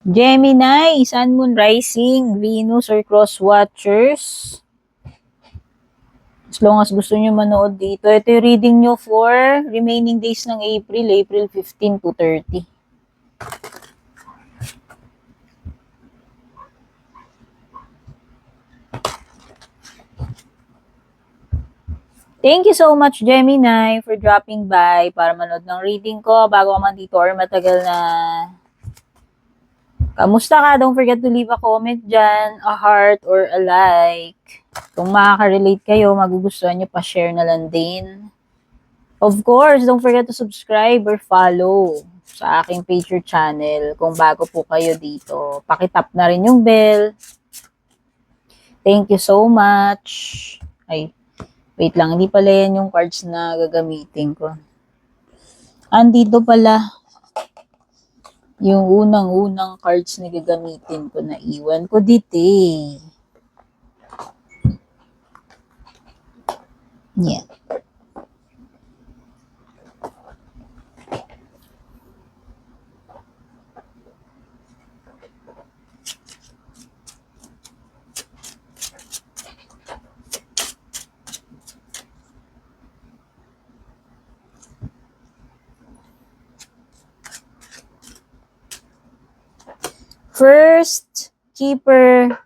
Gemini, Sun, Moon, Rising, Venus, or Cross Watchers. As long as gusto nyo manood dito. Ito yung reading nyo for remaining days ng April 15 to 30. Thank you so much, Gemini, for dropping by para manood ng reading ko bago ka man dito or matagal na. Kamusta ka? Don't forget to leave a comment dyan, a heart, or a like. Kung makaka-relate kayo, magugustuhan nyo, pa-share na lang din. Of course, don't forget to subscribe or follow sa aking page or channel. Kung bago po kayo dito, pakitap na rin yung bell. Thank you so much. Ay, wait lang, hindi pala yan yung cards na gagamitin ko. Andito pala yung unang-unang cards na gagamitin ko na iwan ko dito eh. Yan. First keeper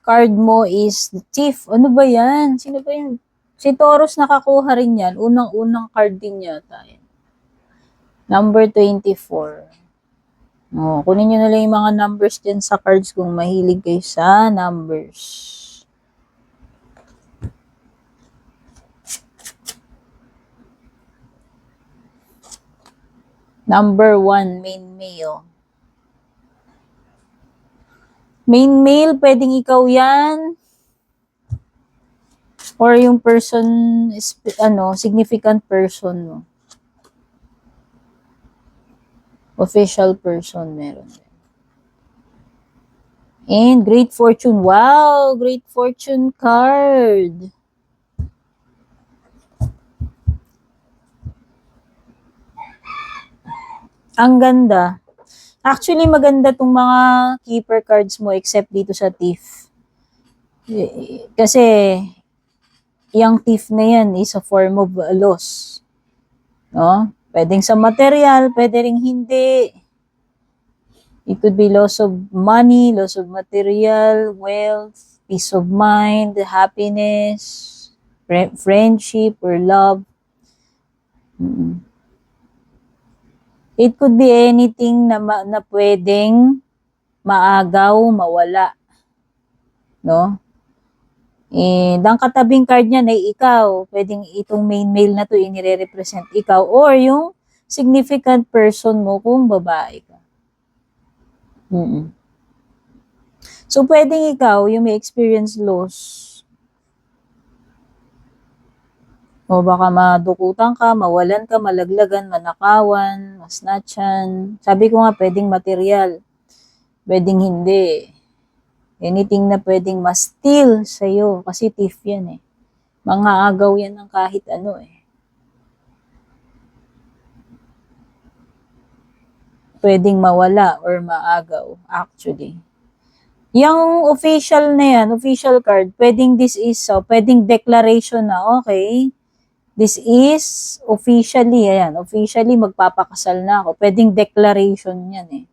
card mo is the Thief. Ano ba yan? Sino ba yun? Si Taurus nakakuha rin yan. Unang-unang card din yata. Number 24. Oh, kunin nyo na lang yung mga numbers dyan sa cards kung mahilig kayo sa numbers. Number 1, main male. Main male, pwedeng ikaw yan. Or yung person, significant person mo. Official person, meron din. And Great Fortune. Wow! Great Fortune card. Ang ganda. Actually, maganda tong mga keeper cards mo except dito sa Thief. Kasi, yung Thief na yan is a form of loss. No? Pwedeng sa material, pwede ring hindi. It could be loss of money, loss of material, wealth, peace of mind, happiness, friendship, or love. It could be anything na pwedeng maagaw, mawala. No? And ang katabing card niya ay ikaw. Pwedeng itong main male na to inire-represent ikaw or yung significant person mo kung babae ka. So, pwedeng ikaw yung may experience loss. O baka madukutan ka, mawalan ka, malaglagan, manakawan, masnatchan. Sabi ko nga, pwedeng material. Pwedeng hindi. Anything na pwedeng ma-steal sa'yo. Kasi thief yan eh. Mga agaw yan ng kahit ano eh. Pwedeng mawala or maagaw, actually. Yung official na yan, official card, pwedeng pwedeng declaration na, okay, this is officially, officially magpapakasal na ako. Pwedeng declaration yan eh.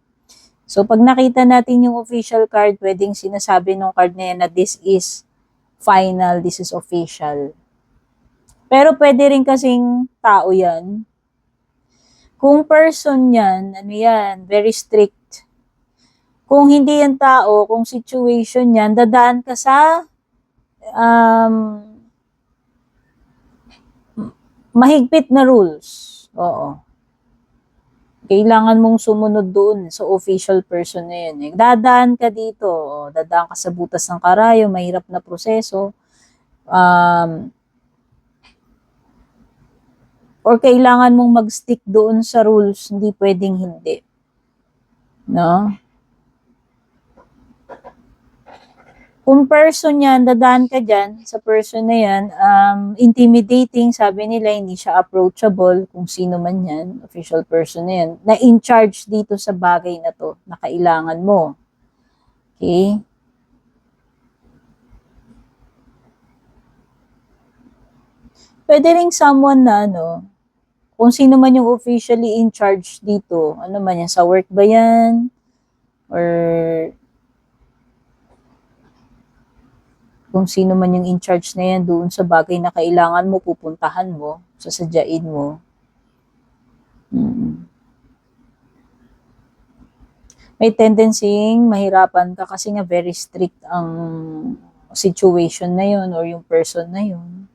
So, pag nakita natin yung official card, pwedeng sinasabi ng card na yan na this is final, this is official. Pero pwede rin kasing tao yan. Kung person yan, very strict. Kung hindi yan tao, kung situation yan, dadaan ka sa mahigpit na rules. Oo. Kailangan mong sumunod doon sa official person na yun. Dadaan ka dito. Dadaan ka sa butas ng karayo, mahirap na proseso. Or kailangan mong mag-stick doon sa rules, hindi pwedeng hindi. No? Kung person yan, dadaan ka dyan, sa person na yan, intimidating, sabi nila, hindi siya approachable, kung sino man yan, official person na yan, na in charge dito sa bagay na to, na kailangan mo. Okay? Pwede rin someone na kung sino man yung officially in charge dito, ano man yan, sa work ba yan, or kung sino man yung in charge na yan doon sa bagay na kailangan mo, pupuntahan mo, sasadyain mo. May tendency mahirapan ka kasi nga very strict ang situation na yun or yung person na yun.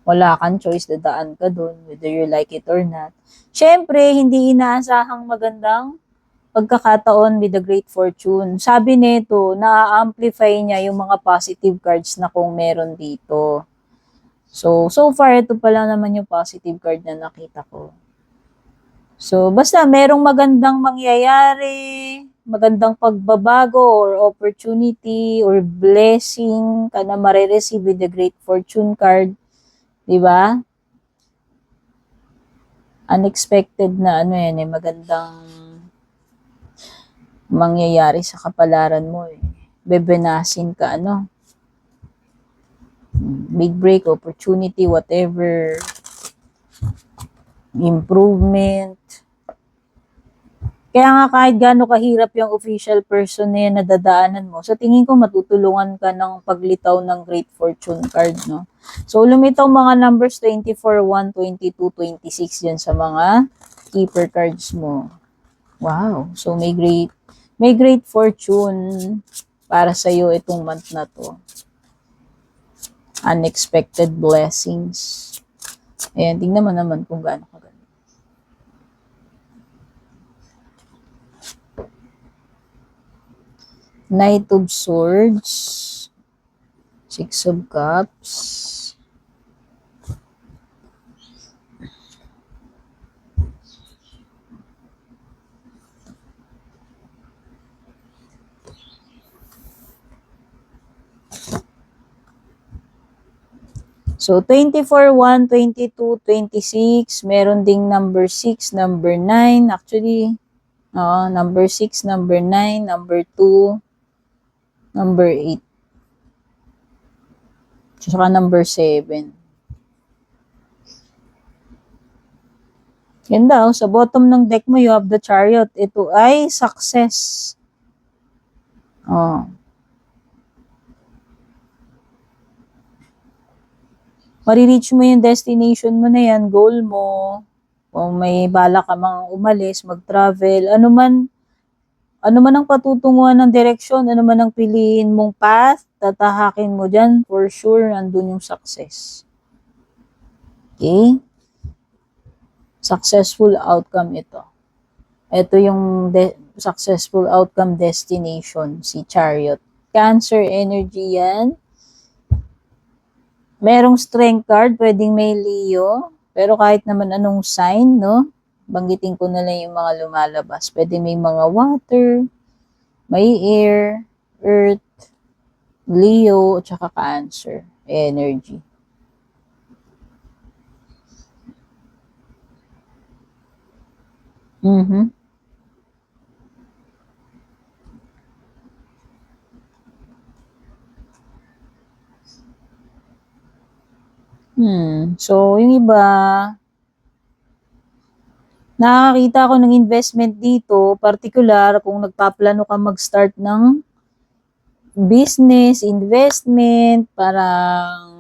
Wala kang choice, dadaan ka doon, whether you like it or not. Siyempre, hindi inaasahang magandang pagkakataon with the great fortune. Sabi nito, na-amplify niya yung mga positive cards na kung meron dito. So far, ito pala naman yung positive card na nakita ko. So, basta merong magandang mangyayari, magandang pagbabago or opportunity or blessing ka na marireceive with the great fortune card. Diba? Unexpected na yan magandang mangyayari sa kapalaran mo Bebenasin ka big break, opportunity, whatever, improvement. Kaya nga kahit gaano kahirap yung official person na yan na dadaanan mo, sa tingin ko matutulungan ka ng paglitaw ng Great Fortune card, no? So, lumitaw mga numbers 24, 1, 22, 26 yan sa mga keeper cards mo. Wow! So, may great fortune para sa'yo itong month na to. Unexpected blessings. Ayan, tingnan mo naman kung gaano ka. Knight of Swords, Six of Cups, so 24, 1, 22, 26, meron ding number 6, number 9, actually, number 6, number 9, number 2, number 8. Saka number 7. Yan daw, sa bottom ng deck mo, you have the Chariot. Ito ay success. Marireach mo yung destination mo na yan, goal mo. Kung may bala ka mang umalis, mag-travel, ano man ang patutunguhan ng direksyon, ano man ang piliin mong path, tatahakin mo dyan, for sure, andun yung success. Okay? Successful outcome ito. Ito yung successful outcome destination, si Chariot. Cancer energy yan. Merong strength card, pwedeng may Leo, pero kahit naman anong sign, no? Banggitin ko na lang yung mga lumalabas. Pwede may mga water, may air, earth, Leo, at saka Cancer energy. So, yung iba, nakakita ko ng investment dito, particular kung nagpaplano ka mag-start ng business, investment, parang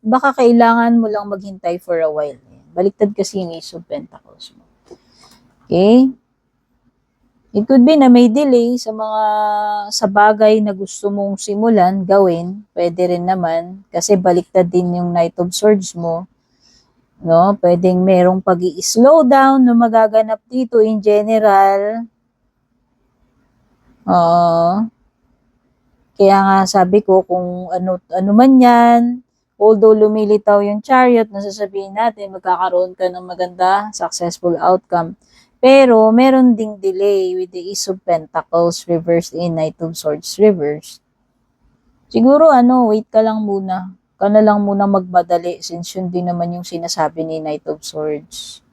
baka kailangan mo lang maghintay for a while. Baliktad kasi yung Ace of Pentacles mo. Okay? It could be na may delay sa bagay na gusto mong simulan, gawin. Pwede rin naman kasi baliktad din yung Knight of Swords mo. No, pwedeng merong pag-i-slow down na magaganap dito in general. Kaya nga sabi ko kung ano man 'yan, although lumilitaw yung Chariot, nasasabihin natin magkakaroon ka ng maganda, successful outcome. Pero, meron ding delay with the Ace of Pentacles reversed in Knight of Swords reversed. Siguro, wait ka lang muna. Ka na lang muna magmadali since yun din naman yung sinasabi ni Knight of Swords.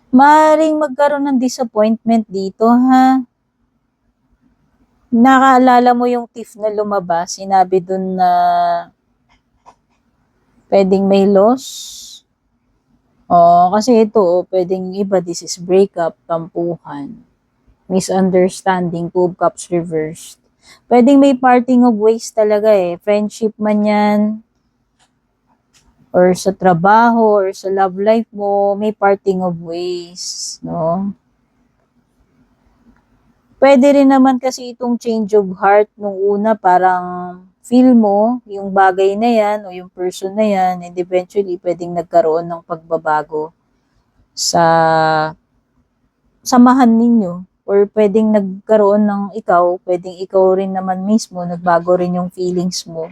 Maaaring magkaroon ng disappointment dito, ha? Nakaalala mo yung thief na lumabas? Sinabi dun na pwedeng may loss. Kasi ito, pwedeng iba, this is breakup, tampuhan, misunderstanding, Two of Cups reversed. Pwedeng may parting of ways talaga friendship man yan, or sa trabaho, or sa love life mo, may parting of ways, no? Pwede rin naman kasi itong change of heart nung una, parang feel mo yung bagay na yan o yung person na yan, and eventually pwedeng nagkaroon ng pagbabago sa samahan ninyo, or pwedeng nagkaroon ng pwedeng ikaw rin naman mismo, nagbago rin yung feelings mo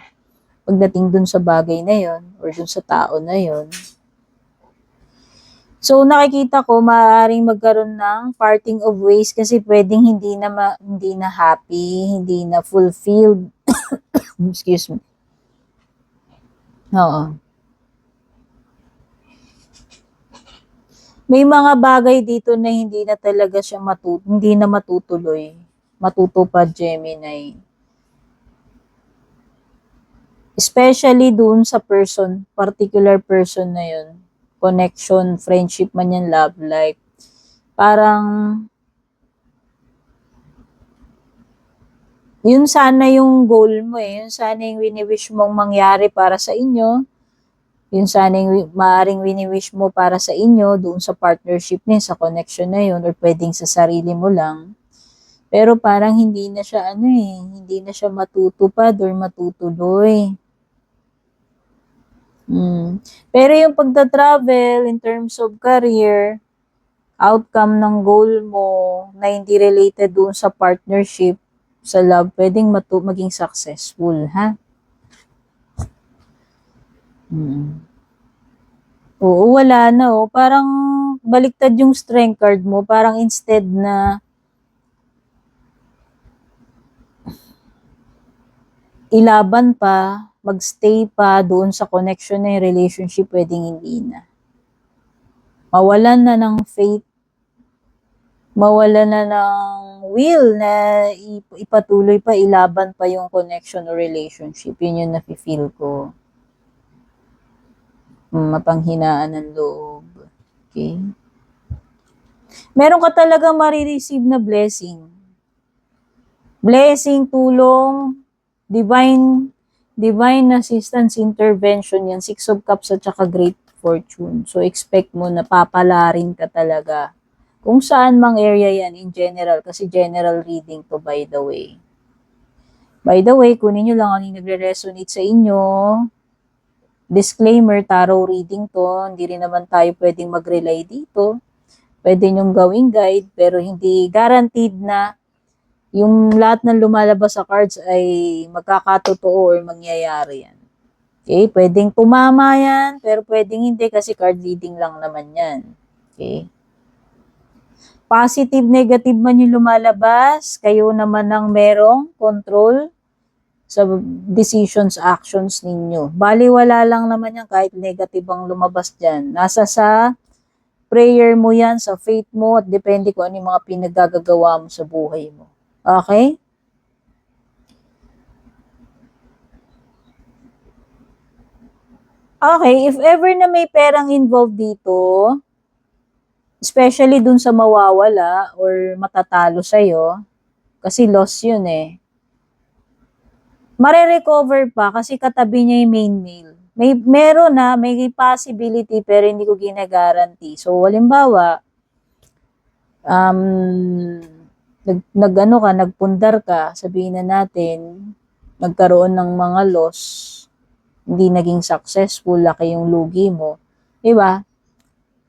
pagdating dun sa bagay na yon or dun sa tao na yon. So, nakikita ko, maaaring magkaroon ng parting of ways kasi pwedeng hindi na happy, hindi na fulfilled. Excuse me. Oo. May mga bagay dito na hindi na talaga siya hindi na matutuloy. Matutupad, Gemini. Especially doon sa particular person na yun. Connection, friendship man yan, love life. Parang, yun sana yung goal mo Yun sana yung wini-wish mong mangyari para sa inyo. Yun sana yung maaaring wini-wish mo para sa inyo, doon sa partnership niya, sa connection na yun, or pwedeng sa sarili mo lang. Pero parang hindi na siya hindi na siya matutupad or matutuloy. Pero yung pagta-travel in terms of career, outcome ng goal mo na hindi related doon sa partnership, sa love, pwedeng maging successful, ha? Oo, wala na Parang baliktad yung strength card mo. Parang instead na ilaban pa, magstay pa doon sa connection na yung relationship, pwedeng hindi na. Mawalan na ng faith, mawalan na ng will na ipatuloy pa, ilaban pa yung connection or relationship. Yun yung nafe-feel ko. Mapanghinaan ng loob. Okay? Meron ka talaga marireceive na blessing. Blessing, tulong, divine assistance, intervention yan. Six of Cups at saka Great Fortune. So, expect mo na papalarin ka talaga. Kung saan mang area yan in general. Kasi general reading to, by the way. By the way, kunin nyo lang ang nagre-resonate sa inyo. Disclaimer, tarot reading to. Hindi rin naman tayo pwedeng mag-rely dito. Pwede nyong gawing guide, pero hindi guaranteed na yung lahat ng lumalabas sa cards ay magkakatotoo or mangyayari yan. Okay? Pwedeng tumama yan, pero pwedeng hindi kasi card reading lang naman yan. Okay? Positive, negative man yung lumalabas, kayo naman ang merong control sa decisions, actions ninyo. Baliwala lang naman yan kahit negative ang lumabas dyan. Nasa sa prayer mo yan, sa faith mo, at depende kung ano yung mga pinagagagawa mo sa buhay mo. Okay? Okay, if ever na may perang involved dito, especially dun sa mawawala or matatalo sa'yo, kasi loss yun Mare-recover pa kasi katabi niya yung main male. Meron may possibility pero hindi ko gina-guarantee. So, halimbawa, nagpundar ka, sabihin na natin, nagkaroon ng mga loss, hindi naging successful, laki yung lugi mo, di ba?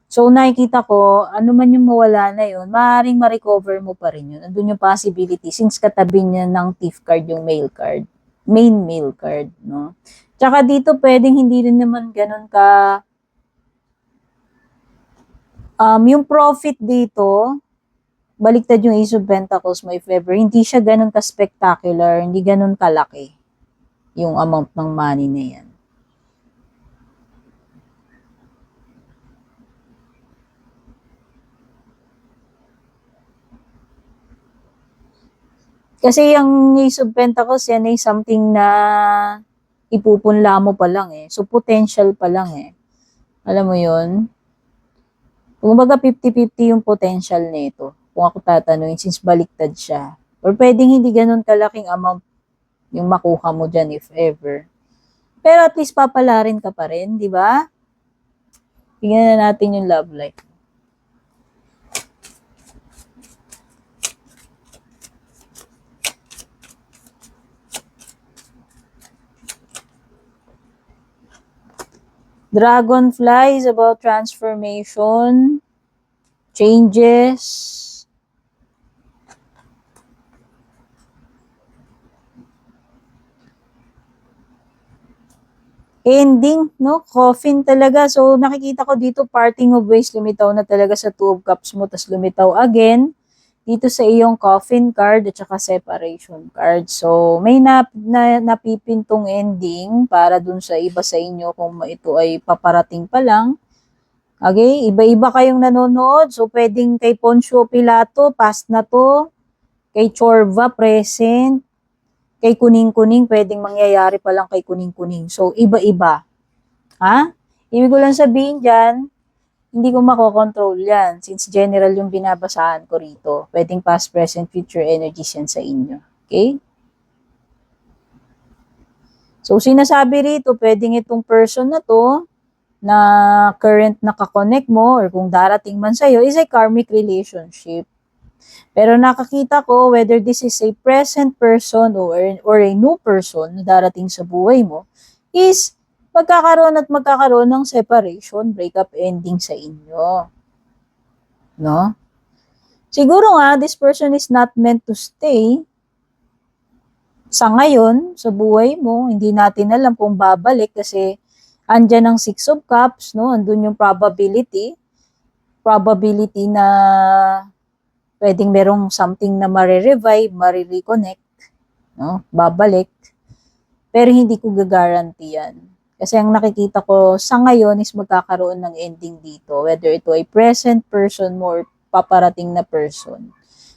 So, nakikita ko, ano man yung mawala na yun, maaaring ma-recover mo pa rin yun. Andun yung possibility, since katabi niya ng thief card yung main male card, no? Tsaka dito, pwedeng hindi rin naman ganun ka Yung profit dito, baliktad yung Ace of Pentacles mo if ever. Hindi siya ganun ka-spectacular, hindi ganun kalaki yung amount ng money na yan. Kasi yung Ace of Pentacles, yan ay something na ipupunla mo pa lang eh. So, potential pa lang eh. Alam mo yun? Kumbaga 50-50 yung potential nito. Kung ako tatanungin, since baliktad siya. Or pwedeng hindi ganun kalaking amount yung makuha mo dyan if ever. Pero at least papalarin ka pa rin, di ba? Tingnan na natin yung love life. Dragonfly is about transformation, changes. Ending, no? Coffin talaga. So, nakikita ko dito, parting of ways, lumitaw na talaga sa Two of Cups mo, tas lumitaw again dito sa iyong coffin card at saka separation card. So, may napipintong ending para dun sa iba sa inyo kung ito ay paparating pa lang. Okay? Iba-iba kayong nanonood. So, pwedeng kay Poncio Pilato, past na to. Kay Chorva, present. Kay Kuning-Kuning, pwedeng mangyayari pa lang kay Kuning-Kuning. So, iba-iba. Ha? Ibig ko lang sabihin dyan, hindi ko makokontrol yan since general yung binabasahan ko rito. Pwedeng past, present, future energies yan sa inyo. Okay? So, sinasabi rito, pwedeng itong person na to na current nakakonect mo or kung darating man sa'yo is a karmic relationship. Pero nakakita ko whether this is a present person or a new person na darating sa buhay mo is magkakaroon ng separation, breakup ending sa inyo. No? Siguro nga, this person is not meant to stay sa ngayon, sa buhay mo. Hindi natin alam kung babalik kasi andyan ang Six of Cups, no? Andun yung probability na pwedeng merong something na marirevive, marireconnect, no? Babalik. Pero hindi ko gagaranti yan. Kasi ang nakikita ko sa ngayon is magkakaroon ng ending dito. Whether ito ay present person mo or paparating na person.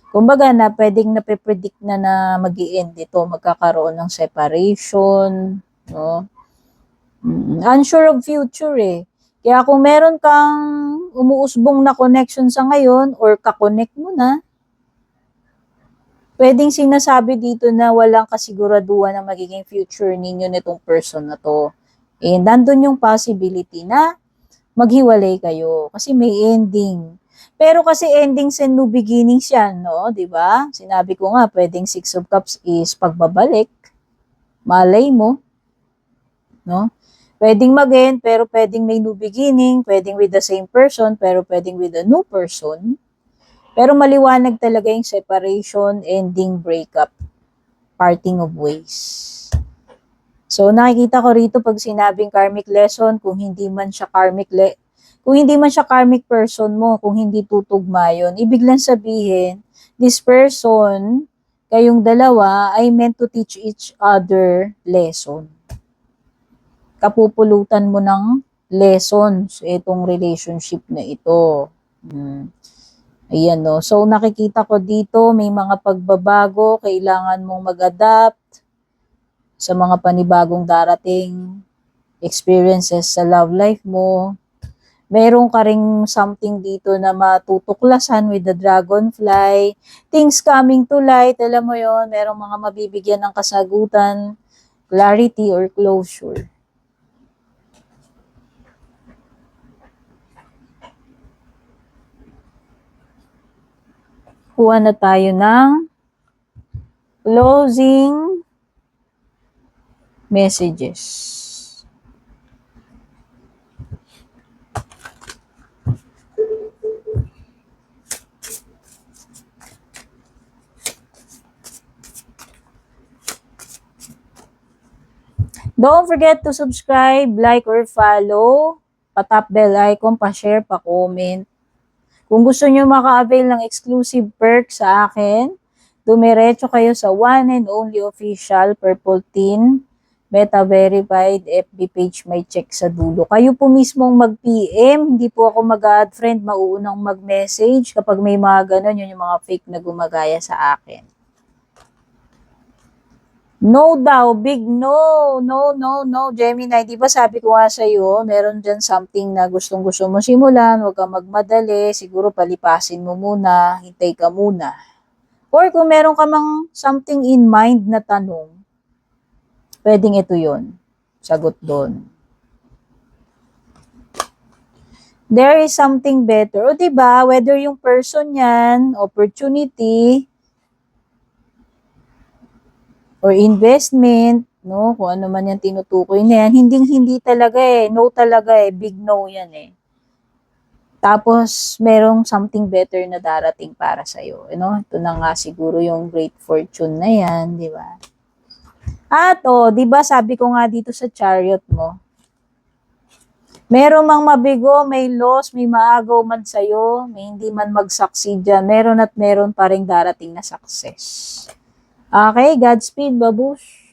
Kumbaga na pwedeng nape-predict na mag-i-end ito. Magkakaroon ng separation. No? Unsure of future eh. Kaya kung meron kang umuusbong na connection sa ngayon or kakonect mo na, pwedeng sinasabi dito na walang kasiguraduhan na magiging future ninyo nitong person na to. And nandun yung possibility na maghiwalay kayo kasi may ending. Pero kasi endings and new beginnings yan, no? 'Di ba? Sinabi ko nga, pwedeng Six of Cups is pagbabalik. Malay mo, no? Pwedeng mag-end, pero pwedeng may new beginning, pwedeng with the same person, pero pwedeng with a new person. Pero maliwanag talaga yung separation, ending, breakup, parting of ways. So, nakikita ko rito pag sinabing karmic lesson, kung hindi man siya karmic person mo, kung hindi tutugma yun, ibig lang sabihin, this person, kayong dalawa, ay meant to teach each other lesson. Kapupulutan mo ng lessons itong relationship na ito. Ayan no. So nakikita ko dito may mga pagbabago, kailangan mong mag-adapt sa mga panibagong darating experiences sa love life mo. Meron ka ring something dito na matutuklasan with the dragonfly. Things coming to light, alam mo yon, merong mga mabibigyan ng kasagutan, clarity or closure. Kuha na tayo ng closing messages. Don't forget to subscribe, like, or follow. Pa-tap bell icon, pa-share, pa-comment. Kung gusto nyo maka-avail ng exclusive perk sa akin, dumiretso kayo sa one and only official Purple Team Meta Verified FB page, may check sa dulo. Kayo po mismong mag-PM, hindi po ako mag-add friend, mauunang mag-message kapag may mga ganon, yun yung mga fake na gumagaya sa akin. No daw, big no, no, no, no, Gemini, di ba sabi ko nga sa'yo, meron dyan something na gustong-gusto mo simulan, huwag kang magmadali, siguro palipasin mo muna, hintay ka muna. Or kung meron ka mang something in mind na tanong, pwedeng ito yon, sagot doon. There is something better. O diba, whether yung person yan, opportunity, or investment, no, kung ano man yan tinutukoy na yan, hindi talaga no talaga big no yan Tapos, merong something better na darating para sa'yo. Ito na nga siguro yung great fortune na yan, di ba? At, di ba sabi ko nga dito sa chariot mo, meron mang mabigo, may loss, may maagaw man sa'yo, may hindi man mag-succeed dyan, meron at meron pa rin darating na success. Okay, Godspeed, babush!